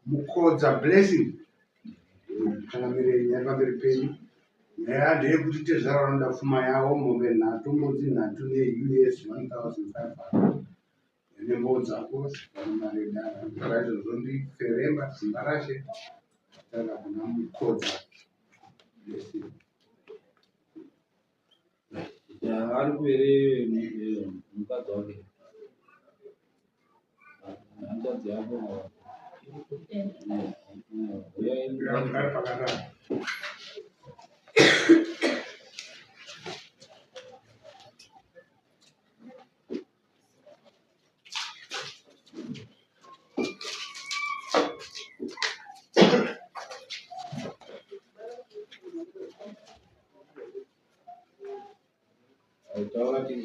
mukodza blessing kana mirenye yakamberi penyu nyaya ndeyekuti tezvara vanoda pfuma yavo mombe nhatu mbudzi nhatu neUS 1,500 nembo dzako maredara izvozvo ndiferemba simba rashe saka kuna mukodza blessing ari kuere mukadzi wake hanzvadzi yako ari pakadaro taura kuti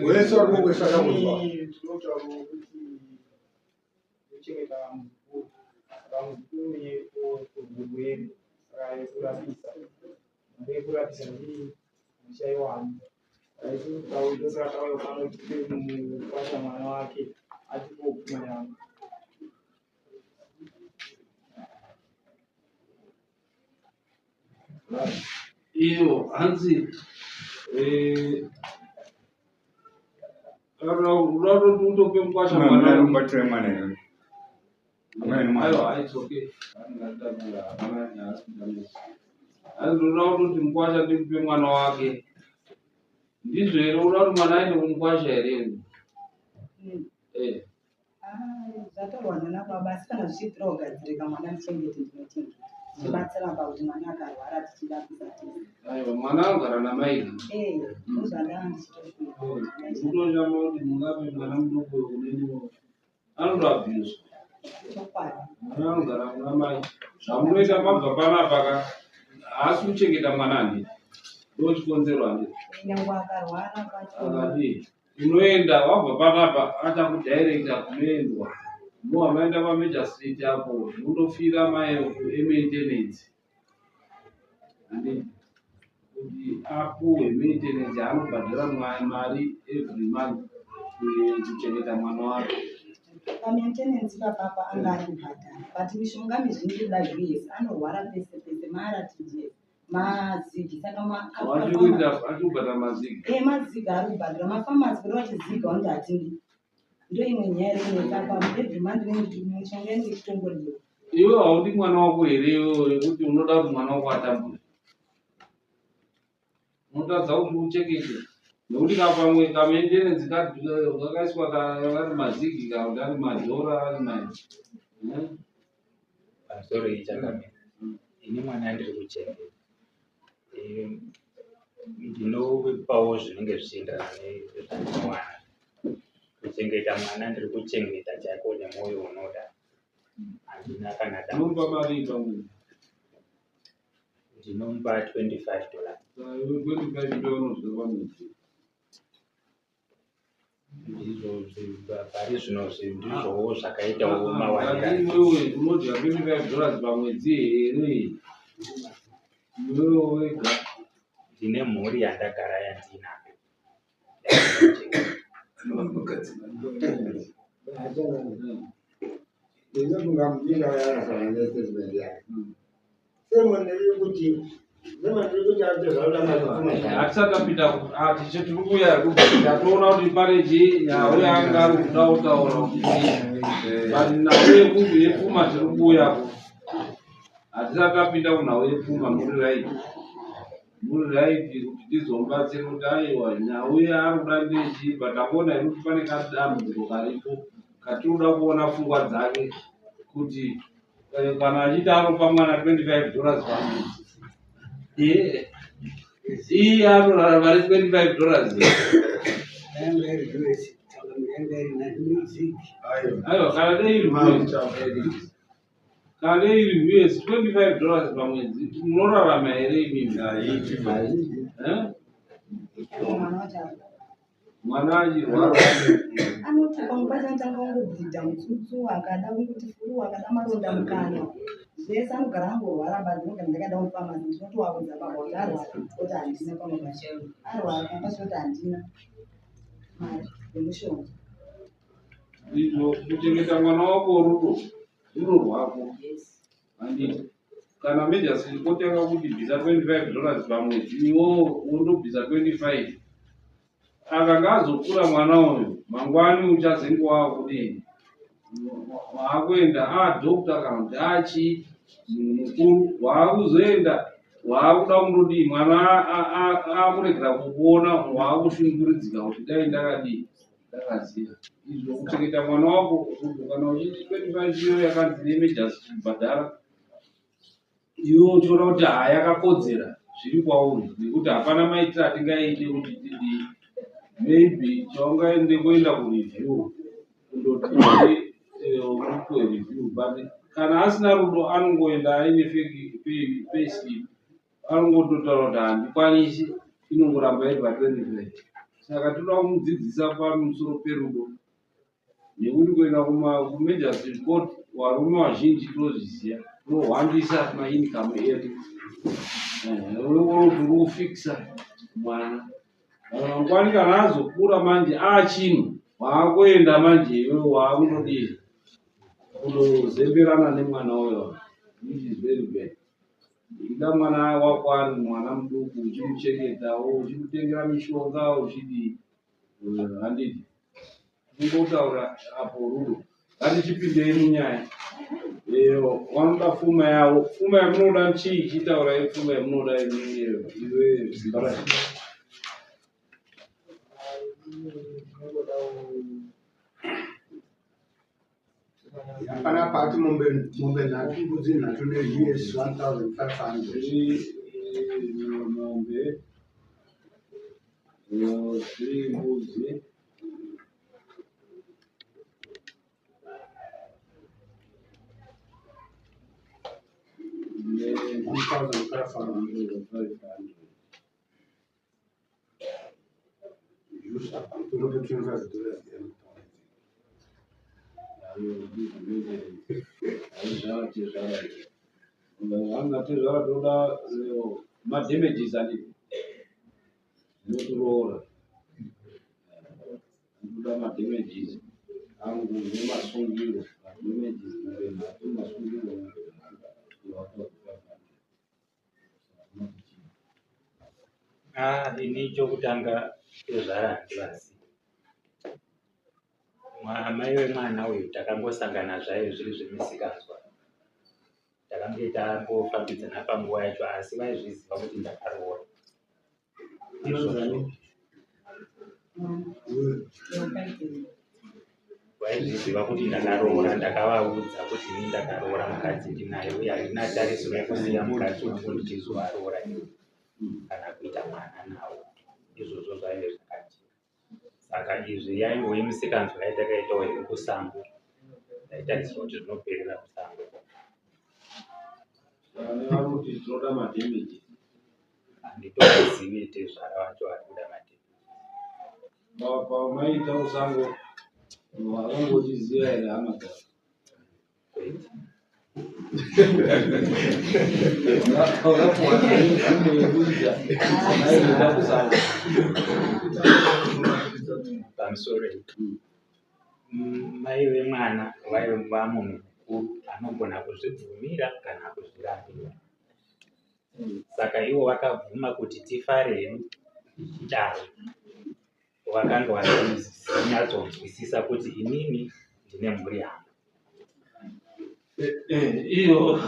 wese uri kukwesaka kuzwa iyo hanzi unoda kuti utope mukwasha mwana aiwa it's okay ndoda kutoti mukwasha ndikupe mwana wake ndizvo here unoda kuti mwana aende kumukwasha here zvatorwa nana baba asi kana zvichibvira kugadzirika mwana ndichengete ndinochengeta tichibatsira pakuti mwana akarwara tichida kusatiza aiwa mwana agara namai ndozvandanga ndichitoshuva kutoshamba kuti mungape mwana mudoko uneniwo anoda abhiyuzwa mwana anogara kuna mai zvamunoita mabva panapa haasi kuchengeta mwana handiti ndochikonzerwa handiti nyange akarwara akati unoenda wabva panapa achakudhairekta kunoendwa moamaenda pamajor street apo munofira maintenance handiti kuti apuhwe maintenance anobhadhira mari every month kuchengeta mwana wake pamaintenance papapa anga ari kubhadhara but mishonga mizhinji kuda US anorwara pese pese maratiji mazigi saka achikubhadhara mazigi mazigi ari kubhadhara mafamasi kuti vachiziga kuti hatindi ndo imwe nyaya inotapa every month mishonga inenge ichitongodiwa iwe haudi mwana wako here yekuti unoda kuti mwana wako atambure unotadza kuti uchekete nekuti kapamwe kamaintenance kakaiswa kari mazigi kuti ari madhora ari mai pamusoro ichakamira ini mwana ndiri kuchengeta ndinopawo zvinenge zvichienderana nezvandinowana kuchengeta mwana ndiri kuchengeta chako nemwoyo unoda handina kana unomupa mari pamwe ndinomupa $25 unozwe pamwedzi ndizvo pari zvino ndizvowo zvakaitawo mawanira iwewe unodya $25 pamwedzi here iwewe wega ndine mhuri yandagara yandinayo hatisatapinda tiche tiri kuuya tatoona kuti pane chinyawe anga ari kuda kutaura kuti nawe yekundu yepfuma tiri kuuyako hatisatapinda kunhawe yepfuma muri raiti kuti tizomubatsira kuti aiwa nyawe ari kuda ndechi but akuona kuti pane kadambudziko karipo katinoda kuona pfungwa dzake kuti kana achiti anopa mwana $25 pamwedzi iye anorara mari $25 aiwa kana iri US $25 pamwedzi munorarama here imimi mwana achirwara anoti pamwe pacho anotanga kungobvita mutsutsu akada kunguti furu akada maronda mukana zvese anogara angorwara basi nogara ndakaenda mufamasi ndinotowaudza baba kuti arwara kuti handina pamabasa arwara pamabasa kuti handina mari yemushonga. Izvo kuchengeta mwana wako rudo rwako. Handiti kana Majors kotanga kuti bvisa $25 pamwedzi iwo undobvisa 25. Akanga azokura mwana uyu mangwani uchazengwa kudini waakuenda dhokta kana kuti achi mukuru waakuzoenda waakuda kundodii mwana akuregera kukuona waakushunguridzika kuti dai ndakadii ndakaziya. Izvo kuchengeta mwana wako kana uchiti 25 iyo yakanzi neMajors chibhadhara iwe uchiona kuti yakakodzera zviri kwauri nekuti hapana maitiro atingaite kuti tidii. Maybe chaungaende kuenda kureview kundoti review but kana asina rudo anongoenda aine fake payslip anongototaura kuti handikwanisi inongoramba iri pa25. Saka toda kumudzidzisa pamusoro perudo nekuti kuenda kuMajors court varume vazhinji tozviziva tohwandisa maincome edu uri kufikisa mwana mangwani kana azokura manje achinhu waakuenda manje iwe waakundodii kundozemberana nemwana uyo. Which is very bad. Ida mwana wako ari mwana muduku uchimuchengetawo uchimutengera mishonga uchidii handiti kungotaura apo rudo. Ngatichipindei munyaya vanoda pfuma yavo. Pfuma yamunoda chii? Chitaurai pfuma yamunoda iwe Zimbabwe. Hapana pati mombe nhatu mbudzi nhatu neUS 1,500. Mombe 3 mbudzi $1,500. Angatezvara toda madamages andi noturoora toda madamages angu nemasungiro damages masungiro ini chokutanga chezvara handivazi. Amai vemwana uyu takangosangana zvayo zviri zvemisikazwa. Takange tambofambidzana panguva yacho asi vaizviziva kuti ndakaroora. Vaizviziva kuti ndakaroora, ndakavaudza kuti ini ndakaroora mukadzi ndinaye uye handina tarisiro yekusiya mukadzi kuti ndizovaroora kana kuita mwana nawo. Izvozvo zvaive zvakati. Saka izvi yaingove misikanzwa yatakaitawo yekusango. Taitarisira kuti zvinoperera kusango. Vanoti tinoda madamages. Handitozivi tezvara vacho vari kuda madamages. Pamaita musango vakangochiziva here hama dzavo. Pamusoro mai vemwana vaiva munhu mukuru anogona kuzvibvumira kana kuzvirambira. Saka ivo vakabvuma kuti tifarei tichidaro. Vakanga vachinyatsonzwisisa kuti inini ndine mhuri yangu. Iyo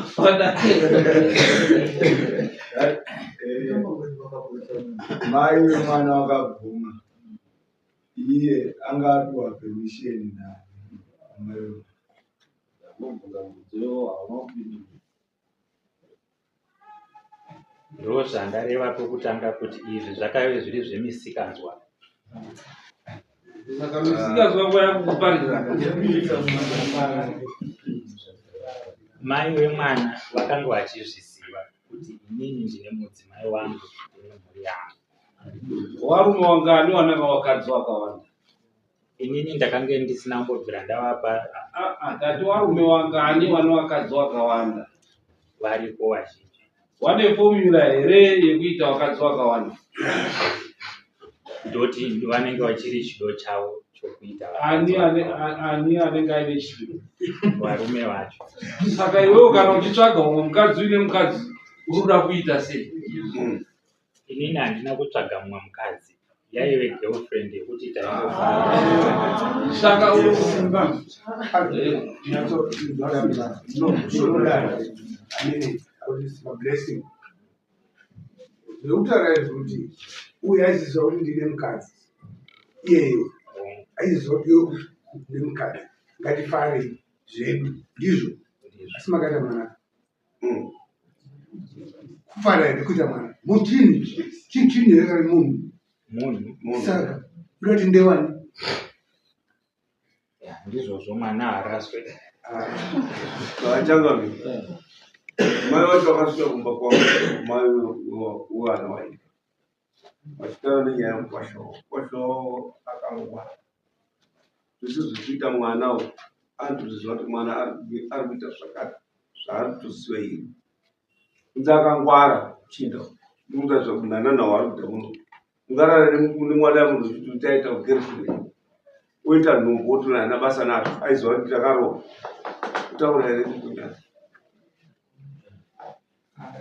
mai vemwana vakabvuma iye angapiwa permission naamai ndo zvandareva pokutanga kuti izvi zvakave zviri zvemisikanzwa. Saka misikazwa kwayakuparira. Mai vemwana vakanga vachizviziva kuti inini ndine mudzimai wangu ndine mhuri yangu. Warume wangani wanaka wakadzi wakawanda? Inini ndakanga ndisina kumbobvira ndavapa. Tati warume wangani wane wakadzi wakawanda? varipo vazhinji. Wane formula here yekuita wakadzi wakawanda? Ndoti vanenge vachiri chido chavo chokuita Ani anenge aine chido? varume vacho. Saka iwewe kana uchitsvaga umwe mukadzi uine mukadzi unoda kuita sei? Inini handina kutsvaga mumwe mukadzi, yaive girlfriend yekuti taingofara. Saka blessing. Ndokutaraizi kuti uye aiziziva kuti ndine mukadzi iyeyo aiziziva kuti ndine mukadzi ngatifare zvedu ndizvo asi makaita mwana kufara here kuita mwana muchini here kari munhu saka unoti ndewani ndizvozvo mwana haraswe Vachangami. Mai vacho vakasvika kumba kwavo mai uvana vaida vachitaura nenyaya yemukwashawo. Mukwashawo akangwa zvisizvi mwana anotoziva kuti mwana ari kuita zvakati zvaari kutoziva iri kunze akangwara chinda nokutaridza kuti nananawo ari kuita muno ungarara nemwana yamunhu zviti utaita ugirlfriend oita nhumbu woti haana basa nazvo aiziva kuti takarohwa kutaura here kunyanya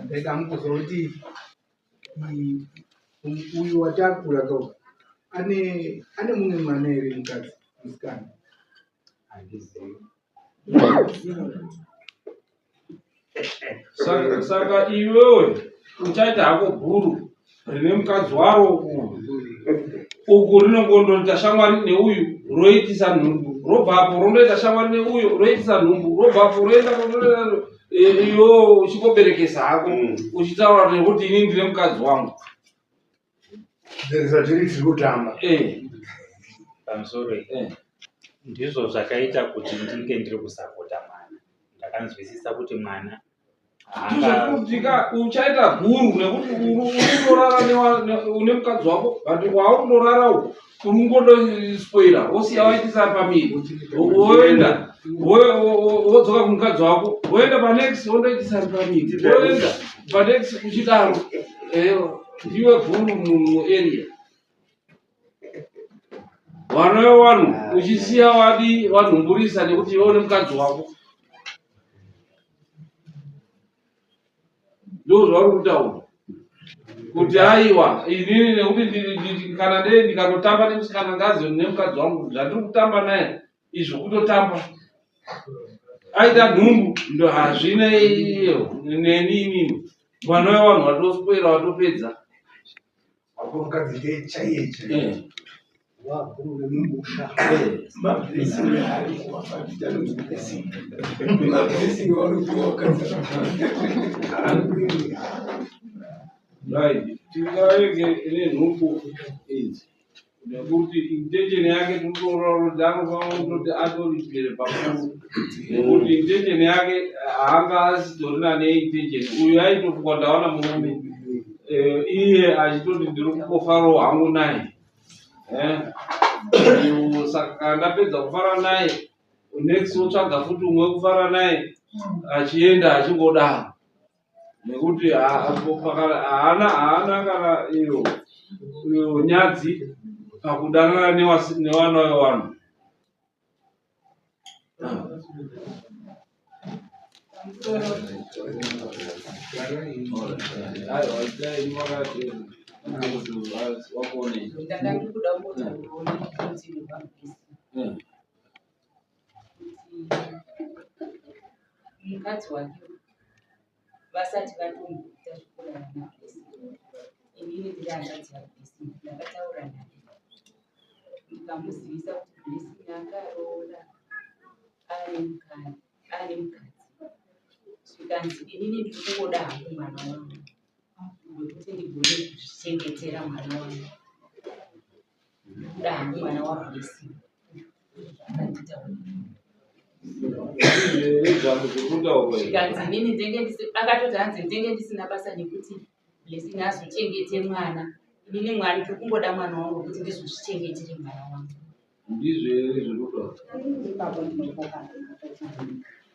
ndaida mukuzwa kuti uyu watakura kau ane mumwe mwana here mukadzi musikana? handizivi. Saka iwewe uchaita hako guru rine mukadzi waro uku rinongondoita shamwari neuyu roitisa nhumbu, robvapo rondoita shamwari neuyu roitisa nhumbu, robvapo roenda iyo uchikoberekesa hako uchitaura nekuti ini ndine mukadzi wangu. zviri tiri kutamba Pamusoro ndizvo zvakaita kuti ndinge ndiri kusapota mwana. Ndakanzwisisa kuti mwana kutika uchaita guru nekuti unorara une mukadzi wako but waurorara uko unongodospoira wosiya waitisa pamiri woenda wodzoka kumukadzi wako woenda panext wondoitisa pamiri woenda panext kuchidaro ndiwe guru muarea. Vana vevanhu uchisiya wadi wanhumburisa nekuti iwe une mukadzi wako. Ndo zvauri kutaura kuti aiwa inini nekuti kana dei ndikatotamba nemusikana ngazi nemukadzi wangu zvandiri kutamba naye izvo kutotamba aita nhumbu ndo hazvine neni inini vana vevanhu vatoswera watopedza wako mukadzi ndechaiye waguru remumusha tingavege nenhumbu idzi nekuti intention yake tinotoraanoti atoripere pakuru nekuti intention yake haanga asitorina neintention uyu aitofuka ndawana murume iye achitoti ndiri kungofarawo hangu naye. Saka ndapedza kufara naye next wotsvaga futi umwe wekufara naye achienda achingodaro nekuti haana kana iyo nyadzi pakudanana nevana vevanhu. ndakandikuda kuona kuti mukadzi wake vasati vatomboita zvikora namabhesi inini ndiri hanzvadzi yabhesi ndakataura naye ndikamuzivisa kuti blessing akaroora ane mukadzi zvikanzi inini ndiri kungoda hangu mwana wangu ndokuti ndigone kuzvichengetera mwana wangu kuda hangu mwana wablessing zvikanzi inini akatoti hanzi ndenge ndisina basa nekuti blessing azochengete mwana inini mwari ndiri kungoda mwana wangu kuti ndizozvichengetere mwana wangu. Ndizvo here zvinoda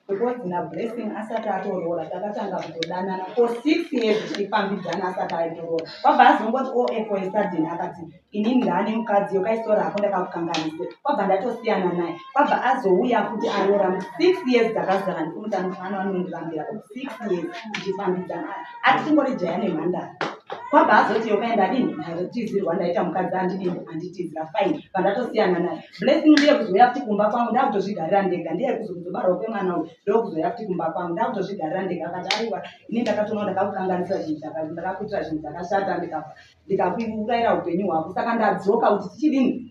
because na blessing asati atoroora takatanga kutodanana for 6 years tichifambidzana asati aitorora kwabva azongoti oepo esadhini akati inini ndaane mukadzi yokaistora hako ndakakukanganise kwabva ndatosiyana naye kwabva azouya kuti aroora 6 years dzakazara ndikumutano anondirambira 6 years tichifambidzana ati tingori jaya nemhandara kwabva azoti yokaenda dini ndatizirwa ndaita mukadzi andidini anditizira fine pandatosiyana naye blessing ndiye kuzoya kuti kumba kwangu ndakutozvigarira ndega ndiye kuzobarwa kwemwana uyu ndokuzoya kuti kumba kwangu ndakutozvigarira ndega akati aiwa ini ndakatoona ndakakukanganisa zvinhu ndakakuitira zvinhu zvakashata ndikakuurayira upenyu hwako saka ndadzoka kuti tichidini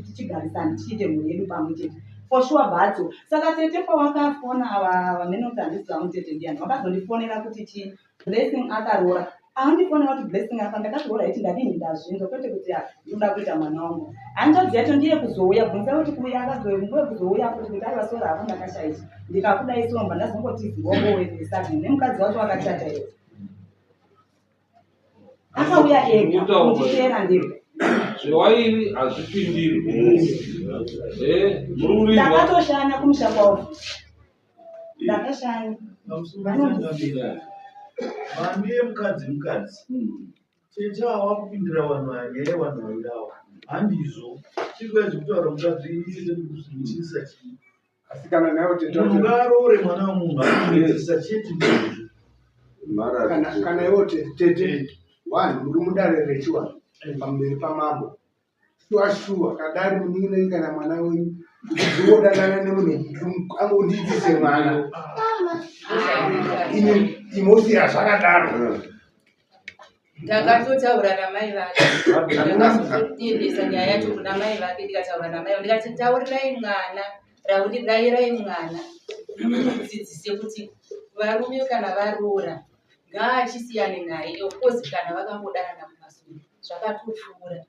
tichigarisana tichiite mhuri yedu pamwe chete for sure bhatso saka tete pawakafona ava vamene kuti handisiva mutete ndiani vakazondifonera kuti chii blessing akaroora handifonera kuti blessing apa ndakatoora iti ndadini ndazvinzo kwete kuti ndoda kuita mwana wangu handizodziya kuti ndiye kuzouya bvunza kuti kuya akazoe kuzouya kuti kuti aiva sora hako ndakashaisha ndikakudai somba ndazongotiziwongowezesagini nemukadzi wacho akachata iwe akauya ega kunditera ndega zvewairi hazvipindiri ndakatoshanya kumusha kwavo ndakashanya Mamiye mukadzi tete ava kupindira vanhu vanyaya vanhu vairawa handizo chikwazi kutaura mukadzi ichiisa chii asi kana nayo tete munhu ngaaroore mwana wemunhu anoisa chete kana iwo tete vanhu muri mudare rechiwanhu pamberi pamambo shuwa kadari muningi kana mwana wenyu kudziwodangana nemunhu angondiitise mwana imosiya zvakadaro ndakatotaura namai vake ndakazotendesa nyaya yacho kuna mai vake ndikataura namai vake ndikati taurirai mwana rairayi mwana mudzidzise kuti varume kana varoora ngaachisiyane naye okozi kana vakangodanana mumasuri zvakatopfuura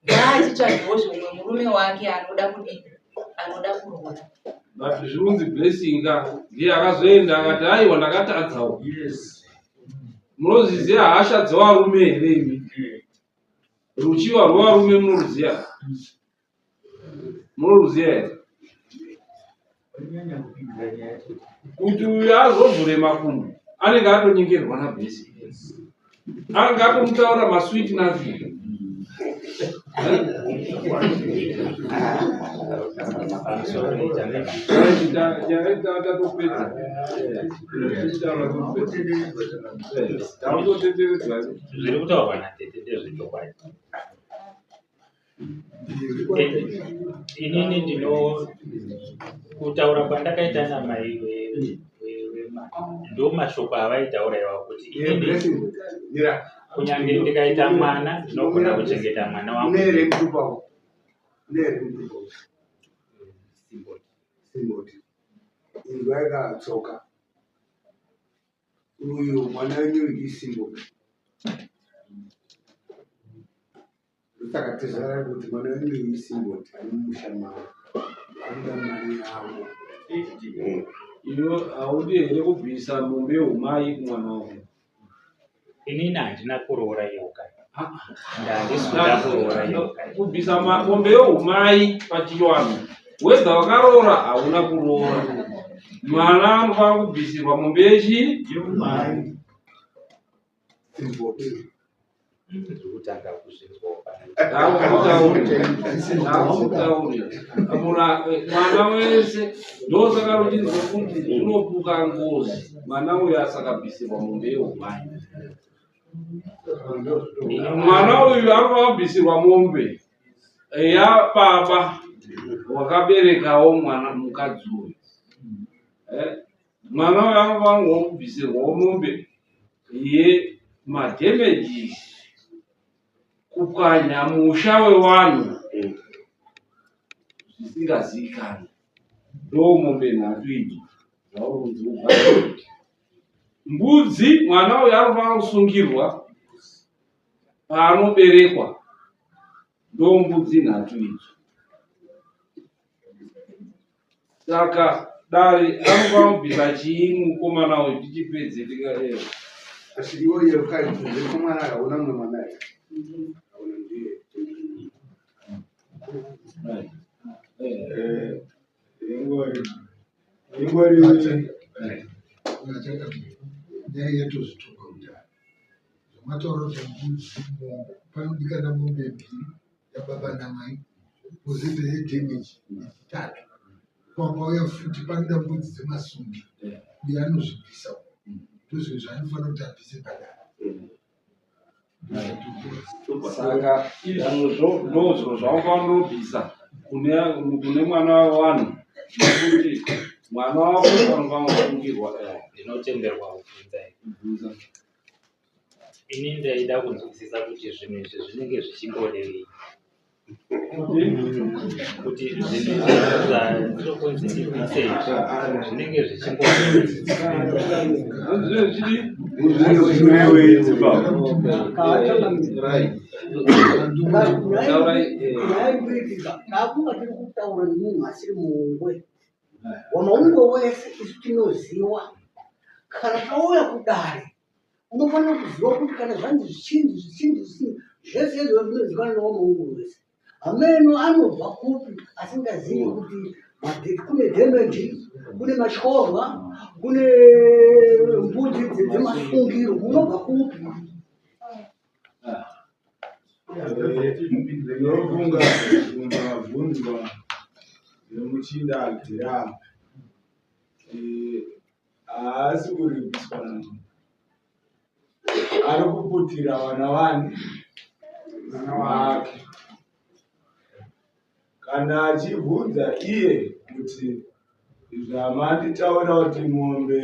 ngaachitsvagewo zvomwe murume wake anoda kudii anoda kuroora but zvirunzi blessing ndiye akazoenda akati aiwa ndakatadzawo munoziziya hasha dzevarume here imi ruchiwa rwevarume munoruziya here kuti uyu azovhure makumbo anenge atonyengerwa nablessing anenge atomutaura masweet nothing zviri kutaurwa natete ndezvechokwadi. Inini ndino kutaura kwandakaita namai ndo mashoko avaitaura iwawo kuti inini kunyange ndikaita mwana ndinogona kuchengeta mwana wangu simboti ingwa yakatsoka uyu mwana wenyu isimboti saka tizara kuti mwana wenyu isimboti anomushama anoda mari yavo ino haudi here kubvisa mombe yeumai kumwana wako inini handina kuroora yoka ndandisikuda kuroora yoka kubvisa mombe yeumai pachiwanhu wedza wakaroora hauna kuroora mwana anofanira kubvisirwa mombe yeumai ndikutanga kuzvinzwa mwana wese ndosaka ruchinzwa kuti unopuka ngozi mwana uyu asakabvisirwa mombe yeumai mwana uyu akabvisirwa mombe yapapa wakaberekawo mwana mukadzi uyu mwana uyu anofanirwa kubvisirwawo mombe yemadhemejisi kupwanya musha wevanhu zvisingazivikanwi ndo mombe nhatu idzi zvaurunzi ugara mbudzi mwana uyu anofanira kusungirwa paanoberekwa ndo mbudzi nhatu idzi saka dare anofanira kubvisa chii mukomana uyu tichipedze tikaewa asi iwo yekaitunze kumwana akaona mumwe mwana here aona ndiye nyaya yatozvituka kudhara zvamataura kuti mbudzi panodikana mombe mbiri yababa namai pozoita yedhemeji yechitatu kwakauya futi panoda mbudzi dzemasungi uye anozvibvisa ndozvo zvaanofanira kuti abvise padara. Saka izvozvo ndozvo zvaufanirobvisa kune mwana wavanhu nekuti mwana wako anofanirwa ndinotenderwa kubvunza. Ini ndaida kunzwisisa kuti zvinhu izvi zvinenge zvichingodei kuti zvinhu zvazokunzi ndibvise zvinenge zvichingodei. Nakunga tiri kutaura nemunhu asiri muungwe wamaungo wese isu tinoziva kana kauya kudare unofanira kuziva kuti kana zvanzi zvichinji zvese izvo zvinozivikanwa nawamaungo wese. Ameno anobva kupi asingazivi kuti kune dhemeji, kune matyorwa, kune mbudzi dzemasungiro, munobva kupi? Ndinofunga mabvunzwa nemuchinda agirama haasi kuribviswa nangu, ari kuputira vana vake kana achibvunza iye kuti zvamanditaura kuti mombe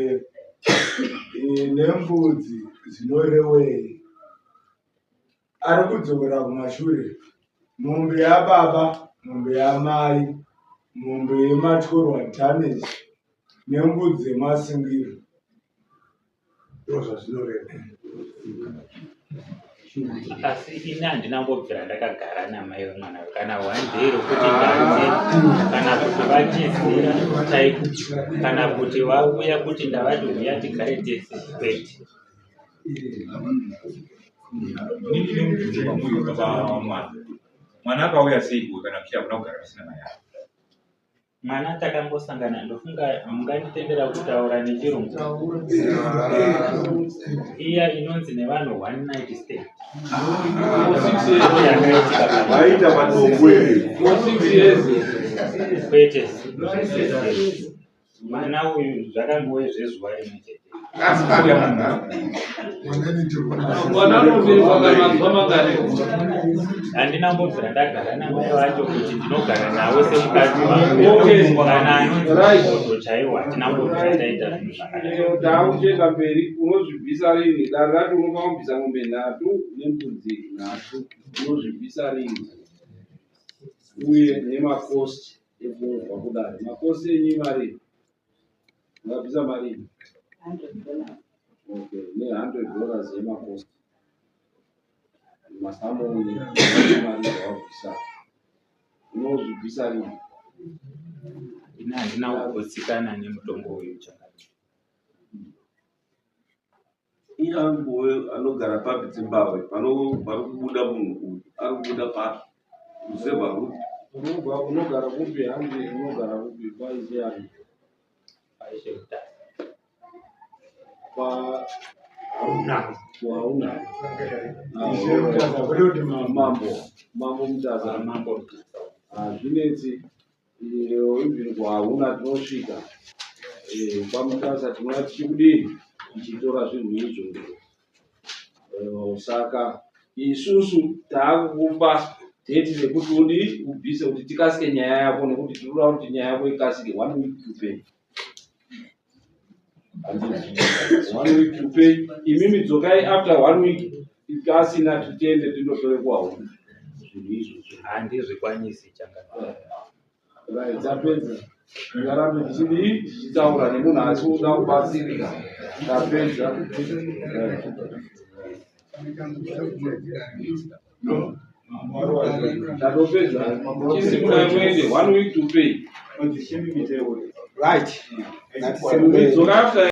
nembudzi zvinorewei, ari kudzokera kumashure. Mombe yababa, mombe yamai, mombe yematyorwa dhameji nembudzi dzemasungiro ndozvazvinoreva. Asi ini handinambobvira ndakagara namai vemwana kana wanzei rokuti ndanze kana kuti vachizira chaiko kana kuti vauya kuti ndavati uya tigare tese kwete. Mwana akauya seiko kana kuti akuna kugara pasina mai ake? Mwana takangosangana, ndofunga munganditendera kutaura nechirungu. Iya inonzi nevanhu one night stay. Vaita matongwe kwete. Mwana uyu zvakangowe zvezuva rimwe chete. Handinambobvira ndagara namai vacho kuti ndinogara nawe semukadzi wangu kana anonzi chaiwa. Handinambobvira ndaita zvinhu zvakadai. Taucheka mberi unozvibvisa rini? Dare racho unofanobvisa mombe 3 nembudzi 3 unozvibvisa rini? Uye nemakosti ekunzwa kudare. Makosti enyu marini? Ungabvisa marini? $100. Okay, $100 yemakosti. Masamoni mari wabvisa. Unozvibvisa rini? Ina handina kugotsikana nemutombo uyu chakati. iye anogara papi Zimbabwe parikubuda munhu arikubuda papi Zimbabwe. Unogara kupi handi? Unogara kupi kwaizhe handi? Aishe kutatu. Kwa hauna mambo mutaza mambo zvinetsi ibvirwa hauna tinosvika pamutasa tinoona tichikudini tichitora zvinhu izvo. Saka isusu taakukupa dheti rekuti udi ubvise kuti tikasike nyaya yako nekuti tinoda kuti nyaya yako ikasike 1 week to pay. 1 week to pay. Imimi dzokai after 1 week ikasina tutende tindotore kwawo. Zvinhu izvo handizvikwanisi chakati. Right, zapedza. Ngarambe tichitaura nemunhu asi uda kubatsirika. Tapedza. Tatopedza. Chisimuna mwende 1 week to pay. Right. Dzoka after